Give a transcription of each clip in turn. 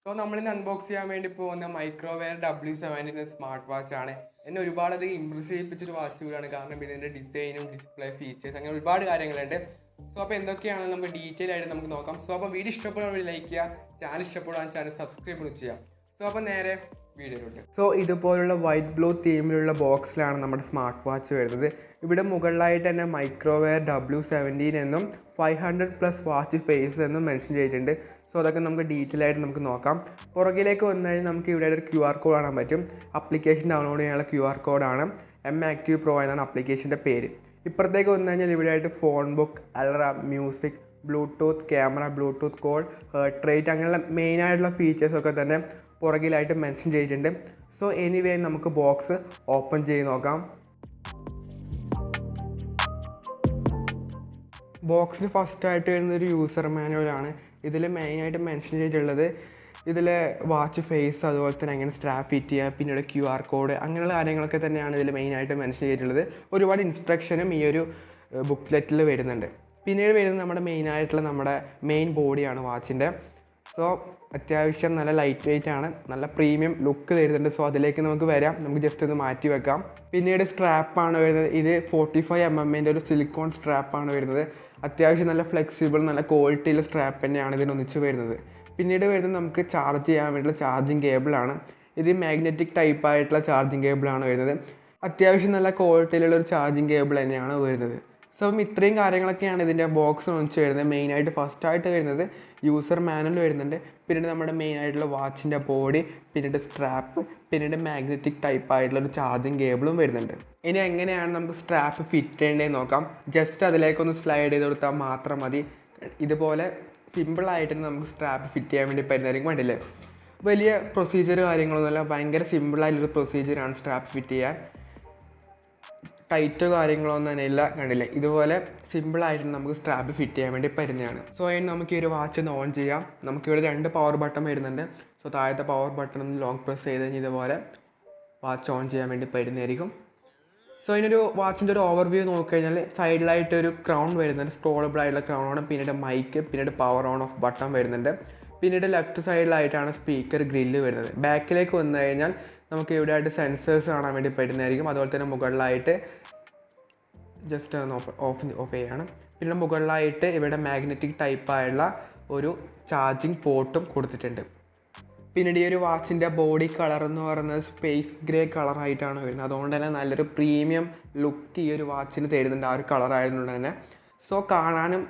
So നമ്മളിന്ന് unbox ചെയ്യാൻ വേണ്ടി പോകുന്ന മൈക്രോവെയർ W17 സ്മാർട്ട് വാച്ച് ആണ്. എന്നെ ഒരുപാട് അധികം ഇമ്പ്രസ് ചെയ്യിപ്പിച്ചൊരു വാച്ച് കൂടിയാണ്. കാരണം ഇതിൻ്റെ ഡിസൈനും ഡിസ്പ്ലേ ഫീച്ചേഴ്സ് അങ്ങനെ ഒരുപാട് കാര്യങ്ങളുണ്ട്. സോ അപ്പോൾ എന്തൊക്കെയാണെന്ന് നമുക്ക് ഡീറ്റെയിൽ ആയിട്ട് നമുക്ക് നോക്കാം. സോ അപ്പോൾ വീഡിയോ ഇഷ്ടപ്പെടുന്ന ലൈക്ക് ചെയ്യുക, ചാനൽ ഇഷ്ടപ്പെടുവാൻ ചാനൽ സബ്സ്ക്രൈബ് ചെയ്യാം. സോ അപ്പോൾ നേരെ വീഡിയോയിലോട്ട്. സോ ഇതുപോലുള്ള വൈറ്റ് ബ്ലൂ തീമിലുള്ള ബോക്സിലാണ് നമ്മുടെ സ്മാർട്ട് വാച്ച് വരുന്നത്. ഇവിടെ മുകളിലായിട്ട് തന്നെ മൈക്രോവെയർ W17 എന്നും 500+ വാച്ച് ഫേസ് എന്നും മെൻഷൻ ചെയ്തിട്ടുണ്ട്. സോ അതൊക്കെ നമുക്ക് ഡീറ്റെയിൽ ആയിട്ട് നമുക്ക് നോക്കാം. പുറകിലേക്ക് വന്നു കഴിഞ്ഞാൽ നമുക്ക് ഇവിടെ ഒരു QR കോഡ് കാണാൻ പറ്റും. ആപ്ലിക്കേഷൻ ഡൗൺലോഡ് ചെയ്യാനുള്ള QR കോഡാണ്. Active Pro എന്നാണ് ആപ്ലിക്കേഷൻ്റെ പേര്. ഇപ്പുറത്തേക്ക് വന്നു കഴിഞ്ഞാൽ ഇവിടെ ആയിട്ട് phone book, alarm, music, bluetooth camera, bluetooth call, heart rate അങ്ങനെയുള്ള മെയിനായിട്ടുള്ള ഫീച്ചേഴ്സൊക്കെ തന്നെ പുറകിലായിട്ട് മെൻഷൻ ചെയ്തിട്ടുണ്ട്. സോ എനിവേ നമുക്ക് ബോക്സ് ഓപ്പൺ ചെയ്ത് നോക്കാം. ബോക്സിൽ ഫസ്റ്റായിട്ട് വരുന്നൊരു യൂസർ മാനുവലാണ്. ഇതിൽ മെയിനായിട്ട് മെൻഷൻ ചെയ്തിട്ടുള്ളത് ഇതിലെ വാച്ച് ഫേസ്, അതുപോലെ തന്നെ എങ്ങനെ സ്ട്രാപ്പ് ഫിറ്റ് ചെയ്യുക, പിന്നീട് QR കോഡ് അങ്ങനെയുള്ള കാര്യങ്ങളൊക്കെ തന്നെയാണ് ഇതിൽ മെയിനായിട്ട് മെൻഷൻ ചെയ്തിട്ടുള്ളത്. ഒരുപാട് ഇൻസ്ട്രക്ഷനും ഈ ഒരു ബുക്ക്ലെറ്റിൽ വരുന്നുണ്ട്. പിന്നീട് വരുന്നത് നമ്മുടെ മെയിനായിട്ടുള്ള നമ്മുടെ മെയിൻ ബോഡിയാണ് വാച്ചിൻ്റെ. സോ അത്യാവശ്യം നല്ല ലൈറ്റ് വെയിറ്റ് ആണ്, നല്ല പ്രീമിയം ലുക്ക് തരുന്നുണ്ട്. സോ അതിലേക്ക് നമുക്ക് വരാം, നമുക്ക് ജസ്റ്റ് ഒന്ന് മാറ്റി വെക്കാം. പിന്നീട് സ്ട്രാപ്പാണ് വരുന്നത്. ഇത് 45mm ഒരു സിലിക്കോൺ സ്ട്രാപ്പാണ് വരുന്നത്. അത്യാവശ്യം നല്ല ഫ്ലെക്സിബിൾ, നല്ല ക്വാളിറ്റിയുള്ള സ്ട്രാപ്പ് തന്നെയാണ് ഇതിനൊന്നിച്ച് വരുന്നത്. പിന്നീട് വരുന്നത് നമുക്ക് ചാർജ് ചെയ്യാൻ വേണ്ടിയുള്ള ചാർജിങ് കേബിളാണ്. ഇത് മാഗ്നറ്റിക് ടൈപ്പ് ആയിട്ടുള്ള ചാർജിങ് കേബിളാണ് വരുന്നത്. അത്യാവശ്യം നല്ല ക്വാളിറ്റിയിലുള്ള ഒരു ചാർജിങ് കേബിൾ തന്നെയാണ് വരുന്നത്. സോ ഇത്രയും കാര്യങ്ങളൊക്കെയാണ് ഇതിൻ്റെ ബോക്സ് ഒന്നിച്ച് വരുന്നത്. മെയിനായിട്ട് ഫസ്റ്റായിട്ട് വരുന്നത് യൂസർ മാനുവൽ വരുന്നുണ്ട്. പിന്നീട് നമ്മുടെ മെയിനായിട്ടുള്ള വാച്ചിൻ്റെ ബോഡി, പിന്നീട് സ്ട്രാപ്പ്, പിന്നീട് മാഗ്നറ്റിക് ടൈപ്പ് ആയിട്ടുള്ള ഒരു ചാർജിങ് കേബിളും വരുന്നുണ്ട്. ഇനി എങ്ങനെയാണ് നമുക്ക് സ്ട്രാപ്പ് ഫിറ്റ് ചെയ്യേണ്ടതെന്ന് നോക്കാം. ജസ്റ്റ് അതിലേക്കൊന്ന് സ്ലൈഡ് ചെയ്ത് കൊടുത്താൽ മാത്രം മതി. ഇതുപോലെ സിമ്പിളായിട്ട് നമുക്ക് സ്ട്രാപ്പ് ഫിറ്റ് ചെയ്യാൻ വേണ്ടി പറ്റുന്നതായിരിക്കും. വേണ്ടില്ലേ, വലിയ പ്രൊസീജിയർ കാര്യങ്ങളൊന്നുമല്ല, ഭയങ്കര സിമ്പിളായിട്ടുള്ളൊരു പ്രൊസീജിയറാണ് സ്ട്രാപ്പ് ഫിറ്റ് ചെയ്യാൻ. ടൈറ്റോ കാര്യങ്ങളൊന്നും തന്നെ ഇല്ല, കണ്ടില്ലേ. ഇതുപോലെ സിമ്പിളായിട്ട് നമുക്ക് സ്ട്രാപ്പ് ഫിറ്റ് ചെയ്യാൻ വേണ്ടി പറ്റുന്നതാണ്. സോ അതിന് നമുക്ക് ഈ ഒരു വാച്ച് ഒന്ന് ഓൺ ചെയ്യാം. നമുക്കിവിടെ 2 പവർ ബട്ടൺ വരുന്നുണ്ട്. സോ താഴത്തെ പവർ ബട്ടൺ ഒന്ന് ലോങ് പ്രസ് ചെയ്ത് കഴിഞ്ഞാൽ ഇതുപോലെ വാച്ച് ഓൺ ചെയ്യാൻ വേണ്ടി പറ്റുന്നതായിരിക്കും. സോ അതിനൊരു വാച്ചിൻ്റെ ഒരു ഓവർവ്യൂ നോക്കിക്കഴിഞ്ഞാൽ സൈഡിലായിട്ട് ഒരു ക്രൗൺ വരുന്നുണ്ട്, സ്ക്രോളബിൾ ആയിട്ടുള്ള ക്രൗൺ ആണ്. പിന്നീട് മൈക്ക്, പിന്നീട് പവർ ഓൺ ഓഫ് ബട്ടൺ വരുന്നുണ്ട്. പിന്നീട് ലെഫ്റ്റ് സൈഡിലായിട്ടാണ് സ്പീക്കർ ഗ്രില്ല് വരുന്നത്. ബാക്കിലേക്ക് വന്നു കഴിഞ്ഞാൽ നമുക്ക് ഇവിടെ ആയിട്ട് സെൻസേഴ്സ് കാണാൻ വേണ്ടി പറ്റുന്നതായിരിക്കും. അതുപോലെ തന്നെ മുകളിലായിട്ട് ജസ്റ്റ് ഒന്ന് ഓഫ് ചെയ്യാണ്. പിന്നെ മുകളിലായിട്ട് ഇവിടെ മാഗ്നറ്റിക് ടൈപ്പായുള്ള ഒരു ചാർജിങ് പോർട്ടും കൊടുത്തിട്ടുണ്ട്. പിന്നീട് ഈ ഒരു വാച്ചിൻ്റെ ബോഡി കളർ എന്ന് പറയുന്നത് സ്പേസ് ഗ്രേ കളറായിട്ടാണ് വരുന്നത്. അതുകൊണ്ട് തന്നെ നല്ലൊരു പ്രീമിയം ലുക്ക് ഈ ഒരു വാച്ചിന് തരുന്നുണ്ട്, ആ ഒരു കളറായതുകൊണ്ട് തന്നെ. സോ കാണാനും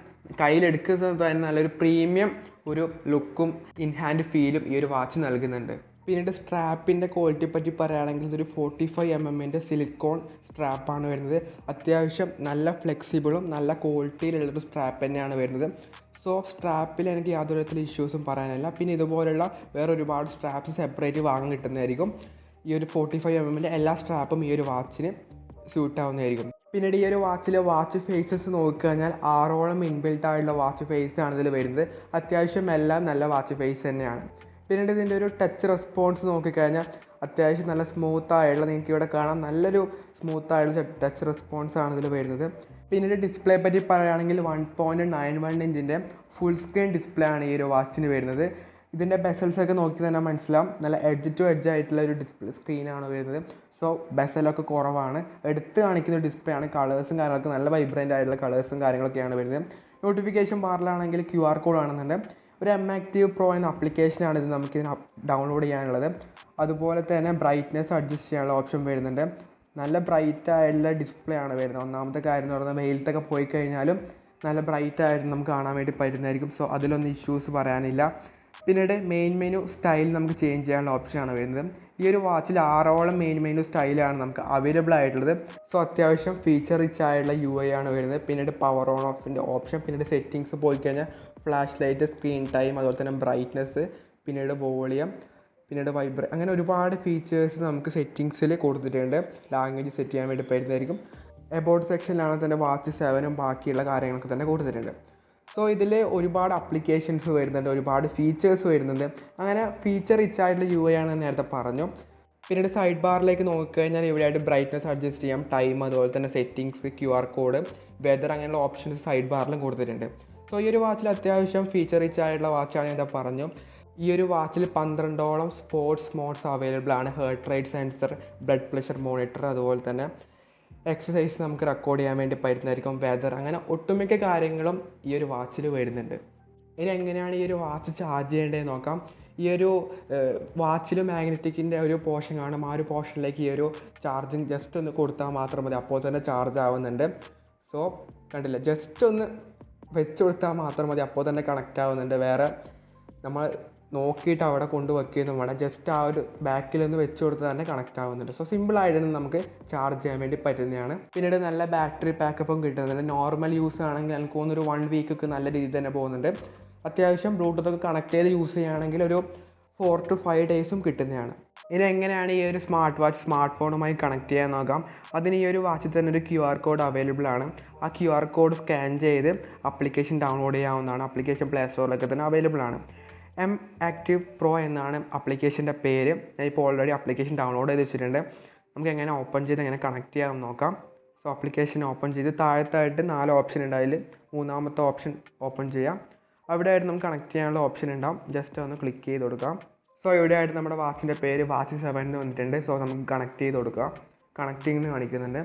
കയ്യിലെടുക്കുന്നത് തന്നെ നല്ലൊരു പ്രീമിയം ഒരു ലുക്കും ഇൻ ഹാൻഡ് ഫീലും ഈ ഒരു വാച്ച് നൽകുന്നുണ്ട്. പിന്നീട് സ്ട്രാപ്പിൻ്റെ ക്വാളിറ്റി പറ്റി പറയുകയാണെങ്കിൽ ഇതൊരു 45mm സിലിക്കോൺ സ്ട്രാപ്പാണ് വരുന്നത്. അത്യാവശ്യം നല്ല ഫ്ലെക്സിബിളും നല്ല ക്വാളിറ്റിയിലുള്ളൊരു സ്ട്രാപ്പ് തന്നെയാണ് വരുന്നത്. സോ സ്ട്രാപ്പിൽ എനിക്ക് യാതൊരു വിധത്തിലുള്ള ഇഷ്യൂസും പറയാനില്ല. പിന്നെ ഇതുപോലുള്ള വേറെ ഒരുപാട് സ്ട്രാപ്സ് സെപ്പറേറ്റ് വാങ്ങാൻ കിട്ടുന്നതായിരിക്കും. ഈ ഒരു 45mm എല്ലാ സ്ട്രാപ്പും ഈ ഒരു വാച്ചിന് സ്യൂട്ട് ആവുന്നതായിരിക്കും. പിന്നീട് ഈ ഒരു വാച്ചിലെ വാച്ച് ഫേസസ് നോക്കിക്കഴിഞ്ഞാൽ 6ഓളം ഇൻബിൽറ്റ് ആയിട്ടുള്ള വാച്ച് ഫേസ് ആണ് ഇതിൽ വരുന്നത്. അത്യാവശ്യം എല്ലാം നല്ല വാച്ച് ഫേസ് തന്നെയാണ്. പിന്നീട് ഇതിൻ്റെ ഒരു ടച്ച് റെസ്പോൺസ് നോക്കിക്കഴിഞ്ഞാൽ അത്യാവശ്യം നല്ല സ്മൂത്തായിട്ടുള്ള, നിങ്ങൾക്ക് ഇവിടെ കാണാം, നല്ലൊരു സ്മൂത്തായിട്ടുള്ള ടച്ച് റെസ്പോൺസ് ആണ് ഇതിൽ വരുന്നത്. പിന്നീട് ഡിസ്പ്ലേ പറ്റി പറയുകയാണെങ്കിൽ 1.91 ഇഞ്ചിൻ്റെ ഫുൾ സ്ക്രീൻ ഡിസ്പ്ലേ ആണ് ഈ ഒരു വാച്ചിന് വരുന്നത്. ഇതിൻ്റെ ബെസൽസൊക്കെ നോക്കി തന്നെ മനസ്സിലാവും, നല്ല എഡ്ജ് ടു എഡ്ജ് ആയിട്ടുള്ള ഒരു ഡിസ്പ്ലേ സ്ക്രീനാണ് വരുന്നത്. സോ ബെസലൊക്കെ കുറവാണ്, എടുത്ത് കാണിക്കുന്ന ഡിസ്പ്ലേ ആണ്. കളേഴ്സും കാര്യങ്ങളൊക്കെ നല്ല വൈബ്രൻ്റ് ആയിട്ടുള്ള കളേഴ്സും കാര്യങ്ങളൊക്കെയാണ് വരുന്നത്. നോട്ടിഫിക്കേഷൻ ബാറിലാണെങ്കിൽ QR കോഡ് ആണെന്നുണ്ട്. ഒരു Active Pro എന്ന ആപ്ലിക്കേഷനാണ് ഇത് നമുക്കിതിന് ഡൗൺലോഡ് ചെയ്യാനുള്ളത്. അതുപോലെ തന്നെ ബ്രൈറ്റ്നെസ് അഡ്ജസ്റ്റ് ചെയ്യാനുള്ള ഓപ്ഷൻ വരുന്നുണ്ട്. നല്ല ബ്രൈറ്റ് ആയിട്ടുള്ള ഡിസ്പ്ലേ ആണ് വരുന്നത്. ഒന്നാമത്തെ കാര്യം എന്ന് പറയുന്നത് വെയിലത്തൊക്കെ പോയി കഴിഞ്ഞാലും നല്ല ബ്രൈറ്റ് ആയിട്ട് നമുക്ക് കാണാൻ വേണ്ടി പറ്റുന്നതായിരിക്കും. സോ അതിലൊന്നും ഇഷ്യൂസ് പറയാനില്ല. പിന്നീട് മെയിൻ മെനു സ്റ്റൈൽ നമുക്ക് ചേഞ്ച് ചെയ്യാനുള്ള ഓപ്ഷനാണ് വരുന്നത്. ഈ ഒരു വാച്ചിൽ 6ഓളം മെയിൻ മെനു സ്റ്റൈലാണ് നമുക്ക് അവൈലബിൾ ആയിട്ടുള്ളത്. സോ അത്യാവശ്യം ഫീച്ചർ റിച്ച് ആയിട്ടുള്ള UI ആണ് വരുന്നത്. പിന്നീട് പവർ ഓൺ ഓഫിൻ്റെ ഓപ്ഷൻ, പിന്നീട് സെറ്റിങ്സ് പോയി കഴിഞ്ഞാൽ ഫ്ലാഷ് ലൈറ്റ്, സ്ക്രീൻ ടൈം, അതുപോലെ തന്നെ ബ്രൈറ്റ്നെസ്, പിന്നീട് വോളിയം, പിന്നീട് അങ്ങനെ ഒരുപാട് ഫീച്ചേഴ്സ് നമുക്ക് സെറ്റിങ്സിൽ കൊടുത്തിട്ടുണ്ട്. ലാംഗ്വേജ് സെറ്റ് ചെയ്യാൻ വേണ്ടി പറ്റുന്നതായിരിക്കും. എബൌട്ട് സെക്ഷനിലാണ് തന്നെ വാച്ച് 7ഉം ബാക്കിയുള്ള കാര്യങ്ങളൊക്കെ തന്നെ കൊടുത്തിട്ടുണ്ട്. സോ ഇതിൽ ഒരുപാട് അപ്ലിക്കേഷൻസ് വരുന്നുണ്ട്, ഒരുപാട് ഫീച്ചേഴ്സ് വരുന്നുണ്ട്. അങ്ങനെ ഫീച്ചർ റിച്ച് ആയിട്ടുള്ള UI ആണെന്ന് നേരത്തെ പറഞ്ഞു. പിന്നീട് സൈഡ് ബാറിലേക്ക് നോക്കിക്കഴിഞ്ഞാൽ ഇവിടെയായിട്ട് ബ്രൈറ്റ്നസ് അഡ്ജസ്റ്റ് ചെയ്യാം, ടൈം, അതുപോലെ തന്നെ സെറ്റിങ്സ്, QR കോഡ്, വെതർ അങ്ങനെയുള്ള ഓപ്ഷൻസ് സൈഡ് ബാറിലും കൊടുത്തിട്ടുണ്ട്. സോ ഈ ഒരു വാച്ചിൽ അത്യാവശ്യം ഫീച്ചർ റിച്ച് ആയിട്ടുള്ള വാച്ചാണ് ഞാൻ പറഞ്ഞു. ഈ ഒരു വാച്ചിൽ 12ഓളം സ്പോർട്സ് മോഡ്സ് അവൈലബിൾ ആണ്. Heart rate sensor, blood pressure monitor, അതുപോലെ തന്നെ എക്സസൈസ് നമുക്ക് റെക്കോർഡ് ചെയ്യാൻ വേണ്ടി പറ്റുന്നതായിരിക്കും, വെതർ, അങ്ങനെ ഒട്ടുമിക്ക കാര്യങ്ങളും ഈ ഒരു വാച്ചിൽ വരുന്നുണ്ട്. ഇനി എങ്ങനെയാണ് ഈ ഒരു വാച്ച് ചാർജ് ചെയ്യേണ്ടതെന്ന് നോക്കാം. ഈ ഒരു വാച്ചിൽ മാഗ്നറ്റിക്കിൻ്റെ ഒരു പോർഷൻ കാണും. ആ ഒരു പോർഷനിലേക്ക് ഈ ഒരു ചാർജിങ് ജസ്റ്റ് ഒന്ന് കൊടുത്താൽ മാത്രം മതി, അപ്പോൾ തന്നെ ചാർജ് ആവുന്നുണ്ട്. സോ കണ്ടില്ല, ജസ്റ്റ് ഒന്ന് വെച്ച് കൊടുത്താൽ മാത്രം മതി, അപ്പോൾ തന്നെ കണക്റ്റ് ആവുന്നുണ്ട്. വേറെ നമ്മൾ നോക്കിയിട്ട് അവിടെ കൊണ്ടുവയ്ക്കുകയൊന്നും വേണം, ജസ്റ്റ് ആ ഒരു ബാക്കിലൊന്ന് വെച്ച് കൊടുത്താൽ തന്നെ കണക്റ്റ് ആവുന്നുണ്ട്. സോ സിമ്പിളായിട്ട് നമുക്ക് ചാർജ് ചെയ്യാൻ വേണ്ടി പറ്റുന്നതാണ്. പിന്നീട് നല്ല ബാറ്ററി ബാക്കപ്പും കിട്ടുന്നുണ്ട്. നോർമൽ യൂസ് ആണെങ്കിൽ എനിക്ക് തോന്നുന്നു ഒരു 1 വീക്കൊക്കെ നല്ല രീതിയിൽ തന്നെ പോകുന്നുണ്ട്. അത്യാവശ്യം ബ്ലൂടൂത്തൊക്കെ കണക്ട് ചെയ്ത് യൂസ് ചെയ്യുകയാണെങ്കിൽ ഒരു 4 to 5 ഡേയ്സും കിട്ടുന്നതാണ്. ഇനി എങ്ങനെയാണ് ഈ ഒരു സ്മാർട്ട് വാച്ച് സ്മാർട്ട് ഫോണുമായി കണക്ട് ചെയ്യാൻ നോക്കാം. അതിന് ഈ ഒരു വാച്ചിൽ തന്നെ ഒരു QR കോഡ് അവൈലബിൾ ആണ്. ആ QR കോഡ് സ്കാൻ ചെയ്ത് ആപ്ലിക്കേഷൻ ഡൗൺലോഡ് ചെയ്യാവുന്നതാണ്. ആപ്ലിക്കേഷൻ പ്ലേ സ്റ്റോറിലൊക്കെ തന്നെ അവൈലബിൾ ആണ്. ആക്റ്റീവ് പ്രോ എന്നാണ് ആപ്ലിക്കേഷൻ്റെ പേര്. ഞാനിപ്പോൾ ഓൾറെഡി ആപ്ലിക്കേഷൻ ഡൗൺലോഡ് ചെയ്ത് വെച്ചിട്ടുണ്ട്. നമുക്ക് എങ്ങനെ ഓപ്പൺ ചെയ്ത് എങ്ങനെ കണക്ട് ചെയ്യാമെന്ന് നോക്കാം. സോ ആപ്ലിക്കേഷൻ ഓപ്പൺ ചെയ്ത് താഴത്തായിട്ട് 4 ഓപ്ഷൻ ഉണ്ട്. അതിൽ 3ാമത്തെ ഓപ്ഷൻ ഓപ്പൺ ചെയ്യാം. അവിടെ ആയിട്ട് നമുക്ക് കണക്ട് ചെയ്യാനുള്ള ഓപ്ഷൻ ഉണ്ടാവും. ജസ്റ്റ് ഒന്ന് ക്ലിക്ക് ചെയ്ത് കൊടുക്കാം. സോ ഇവിടെ ആയിട്ട് നമ്മുടെ വാച്ചിൻ്റെ പേര് W17 എന്ന് വന്നിട്ടുണ്ട്. സോ നമുക്ക് കണക്ട് ചെയ്ത് കൊടുക്കാം. കണക്റ്റിംഗ് എന്ന് കാണിക്കുന്നുണ്ട്.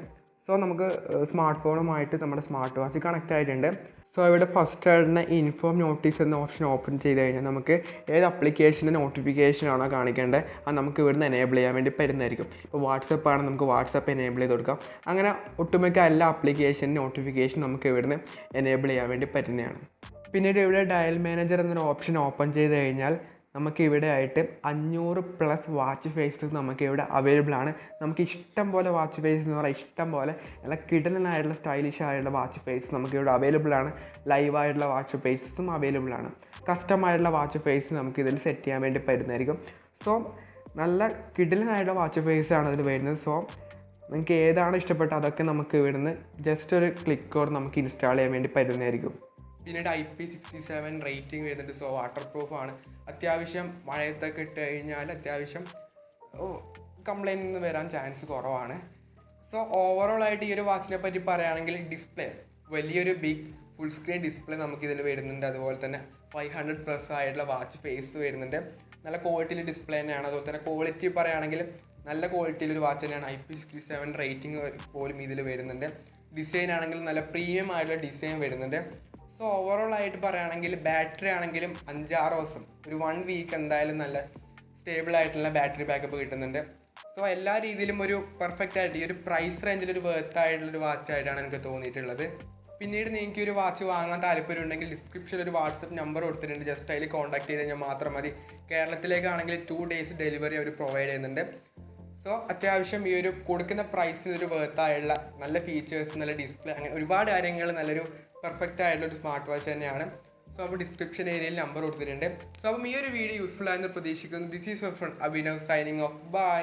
സോ നമുക്ക് സ്മാർട്ട് ഫോണുമായിട്ട് നമ്മുടെ സ്മാർട്ട് വാച്ച് കണക്റ്റ് ആയിട്ടുണ്ട്. സോ ഇവിടെ ഫസ്റ്റ് ആയിട്ട് ഇൻഫോം നോട്ടീസ് എന്ന ഓപ്ഷൻ ഓപ്പൺ ചെയ്ത് കഴിഞ്ഞാൽ നമുക്ക് ഏത് ആപ്ലിക്കേഷൻ്റെ നോട്ടിഫിക്കേഷനാണോ കാണിക്കേണ്ടത് അത് നമുക്ക് ഇവിടുന്ന് എനേബിൾ ചെയ്യാൻ വേണ്ടി പറ്റുന്നതായിരിക്കും. ഇപ്പോൾ വാട്സപ്പ് ആണ്, നമുക്ക് വാട്സപ്പ് എനേബിൾ ചെയ്ത് കൊടുക്കാം. അങ്ങനെ ഒട്ടുമിക്ക എല്ലാ ആപ്ലിക്കേഷൻ്റെ നോട്ടിഫിക്കേഷൻ നമുക്ക് ഇവിടുന്ന് എനേബിൾ ചെയ്യാൻ വേണ്ടി പറ്റുന്നതാണ്. പിന്നീട് ഇവിടെ ഡയൽ മാനേജർ എന്നൊരു ഓപ്ഷൻ ഓപ്പൺ ചെയ്ത് കഴിഞ്ഞാൽ നമുക്ക് ഇവിടെ ആയിട്ട് 500+ വാച്ച് ഫേസസ് നമുക്ക് ഇവിടെ അവൈലബിൾ ആണ്. നമുക്ക് ഇഷ്ടം പോലെ വാച്ച് ഫേസ് എന്ന് പറഞ്ഞാൽ ഇഷ്ടം പോലെ നല്ല കിടലനായിട്ടുള്ള സ്റ്റൈലിഷ് ആയിട്ടുള്ള വാച്ച് ഫേസ് നമുക്ക് ഇവിടെ അവൈലബിൾ ആണ്. ലൈവായിട്ടുള്ള വാച്ച് ഫേസസും അവൈലബിൾ ആണ്. കസ്റ്റമായിട്ടുള്ള വാച്ച് ഫേസ് നമുക്ക് ഇതിൽ സെറ്റ് ചെയ്യാൻ വേണ്ടി പറ്റുന്നതായിരിക്കും. സോ നല്ല കിടലനായിട്ടുള്ള വാച്ച് ഫേസ് ആണ് അതിൽ വരുന്നത്. സോ നിങ്ങൾക്ക് ഏതാണ് ഇഷ്ടപ്പെട്ടത് അതൊക്കെ നമുക്ക് ഇവിടുന്ന് ജസ്റ്റ് ഒരു ക്ലിക്കോട് നമുക്ക് ഇൻസ്റ്റാൾ ചെയ്യാൻ വേണ്ടി പറ്റുന്നതായിരിക്കും. പിന്നീട് IP67 റേറ്റിംഗ് വരുന്നുണ്ട്. സോ വാട്ടർ പ്രൂഫാണ്. അത്യാവശ്യം മഴയത്തൊക്കെ ഇട്ട് കഴിഞ്ഞാൽ അത്യാവശ്യം കംപ്ലൈൻറ്റ് ഒന്നും വരാൻ ചാൻസ് കുറവാണ്. സോ ഓവറോളായിട്ട് ഈ ഒരു വാച്ചിനെ പറ്റി പറയുകയാണെങ്കിൽ ഡിസ്പ്ലേ വലിയൊരു ബിഗ് ഫുൾ സ്ക്രീൻ ഡിസ്പ്ലേ നമുക്കിതിൽ വരുന്നുണ്ട്. അതുപോലെ തന്നെ 500+ ആയിട്ടുള്ള വാച്ച് ഫേസ് വരുന്നുണ്ട്. നല്ല ക്വാളിറ്റിയിൽ ഡിസ്പ്ലേ തന്നെയാണ്. അതുപോലെ തന്നെ ക്വാളിറ്റി പറയുകയാണെങ്കിൽ നല്ല ക്വാളിറ്റിയിലൊരു വാച്ച് തന്നെയാണ്. IP67 റേറ്റിംഗ് പോലും ഇതിൽ വരുന്നുണ്ട്. ഡിസൈൻ ആണെങ്കിലും നല്ല പ്രീമിയം ആയിട്ടുള്ള ഡിസൈൻ വരുന്നുണ്ട്. സോ ഓവറോൾ ആയിട്ട് പറയുകയാണെങ്കിൽ ബാറ്ററി ആണെങ്കിലും 5-6 ദിവസം, ഒരു 1 വീക്ക് എന്തായാലും നല്ല സ്റ്റേബിൾ ആയിട്ടുള്ള ബാറ്ററി ബാക്കപ്പ് കിട്ടുന്നുണ്ട്. സോ എല്ലാ രീതിയിലും ഒരു പെർഫെക്റ്റ് ആയിട്ട് ഈ ഒരു പ്രൈസ് റേഞ്ചിൽ ഒരു വർത്ത് ആയിട്ടുള്ളൊരു വാച്ചായിട്ടാണ് എനിക്ക് തോന്നിയിട്ടുള്ളത്. പിന്നീട് നിങ്ങൾക്ക് ഒരു വാച്ച് വാങ്ങാൻ താല്പര്യം ഉണ്ടെങ്കിൽ ഡിസ്ക്രിപ്ഷനിൽ ഒരു വാട്സപ്പ് നമ്പർ കൊടുത്തിട്ടുണ്ട്. ജസ്റ്റ് അതിൽ കോൺടാക്ട് ചെയ്ത് കഴിഞ്ഞാൽ മാത്രം മതി. കേരളത്തിലേക്കാണെങ്കിൽ 2 days ഡെലിവറി അവർ പ്രൊവൈഡ് ചെയ്യുന്നുണ്ട്. സോ അത്യാവശ്യം ഈ ഒരു കൊടുക്കുന്ന പ്രൈസിന് ഒരു വർത്തായുള്ള നല്ല ഫീച്ചേഴ്സ്, നല്ല ഡിസ്പ്ലേ, അങ്ങനെ ഒരുപാട് കാര്യങ്ങൾ നല്ലൊരു പെർഫെക്റ്റ് ആയിട്ടുള്ളൊരു സ്മാർട്ട് വാച്ച് തന്നെയാണ്. സോ അപ്പോൾ ഡിസ്ക്രിപ്ഷൻ ഏരിയയിൽ നമ്പർ കൊടുത്തിട്ടുണ്ട്. സോ അപ്പം ഈ ഒരു വീഡിയോ യൂസ്ഫുൾ ആയെന്ന് പ്രതീക്ഷിക്കുന്നു. This is your friend Abhinav signing off. By.